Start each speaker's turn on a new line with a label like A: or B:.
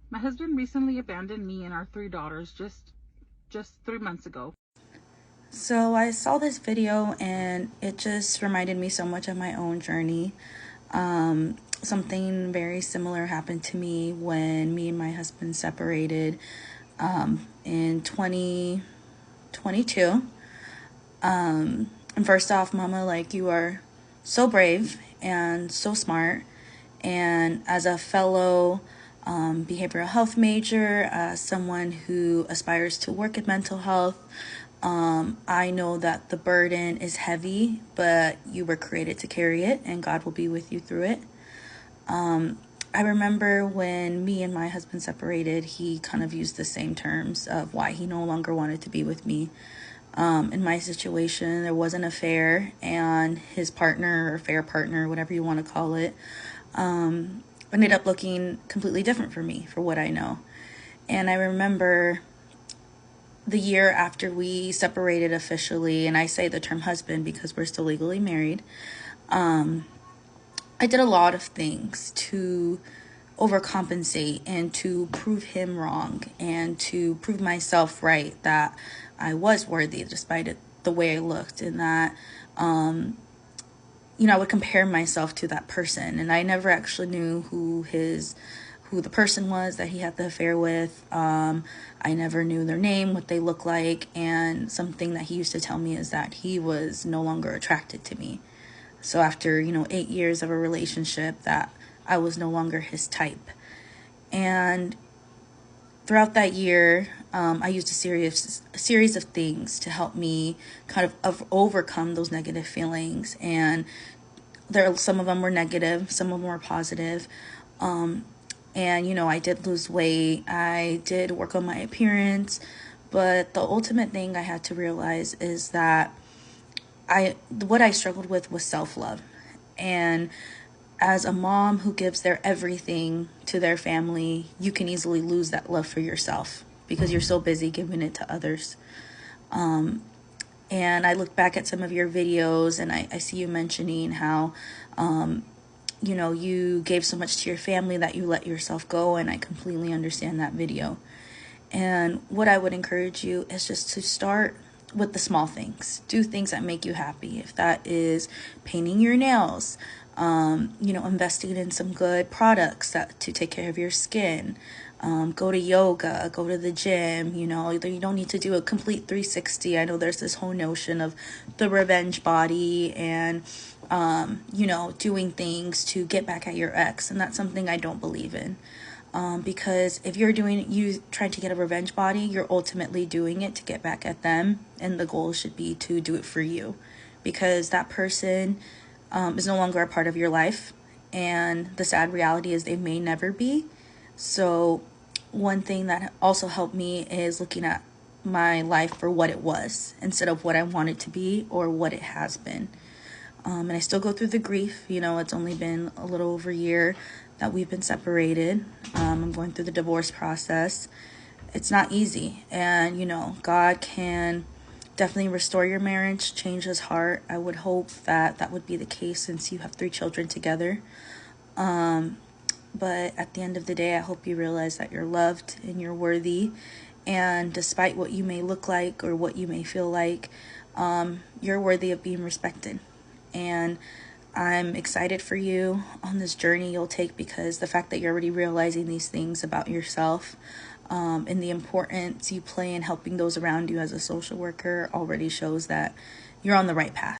A: My husband recently abandoned me and our three daughters just 3 months ago.
B: So I saw this video and it just reminded me so much of my own journey. Something very similar happened to me when me and my husband separated in 2022. And first off, Mama, like, you are so brave and so smart. And as a fellow behavioral health major, as someone who aspires to work in mental health, I know that the burden is heavy, but you were created to carry it, and God will be with you through it. I remember when me and my husband separated, he kind of used the same terms of why he no longer wanted to be with me. In my situation, there was an affair, and his partner, or affair partner, whatever you want to call it, ended up looking completely different for me, for what I know. And I remember the year after we separated officially, and I say the term husband because we're still legally married, I did a lot of things to overcompensate and to prove him wrong and to prove myself right, that I was worthy despite the way I looked, and that I would compare myself to that person, and I never actually knew who the person was that he had the affair with. I never knew their name, what they look like, and something that he used to tell me is that he was no longer attracted to me. So after 8 years of a relationship, that I was no longer his type. And throughout that year, I used a series of things to help me kind of overcome those negative feelings. And some of them were negative, some of them were positive. And I did lose weight. I did work on my appearance. But the ultimate thing I had to realize is that what I struggled with was self-love. And as a mom who gives their everything to their family, you can easily lose that love for yourself because you're so busy giving it to others. And I look back at some of your videos, and I see you mentioning how, you gave so much to your family that you let yourself go, and I completely understand that video. And what I would encourage you is just to start with the small things. Do things that make you happy. If that is painting your nails, investing in some good products to take care of your skin. Go to yoga, go to the gym. You don't need to do a complete 360. I know there's this whole notion of the revenge body and, doing things to get back at your ex. And that's something I don't believe in. Because if you trying to get a revenge body, you're ultimately doing it to get back at them. And the goal should be to do it for you, because that person is no longer a part of your life. And the sad reality is they may never be. So one thing that also helped me is looking at my life for what it was instead of what I want it to be or what it has been. And I still go through the grief. It's only been a little over a year that we've been separated. I'm going through the divorce process. It's not easy. And, God can definitely restore your marriage, change his heart. I would hope that that would be the case since you have 3 children together. But at the end of the day, I hope you realize that you're loved and you're worthy. And despite what you may look like or what you may feel like, you're worthy of being respected. And I'm excited for you on this journey you'll take, because the fact that you're already realizing these things about yourself, and the importance you play in helping those around you as a social worker already shows that you're on the right path.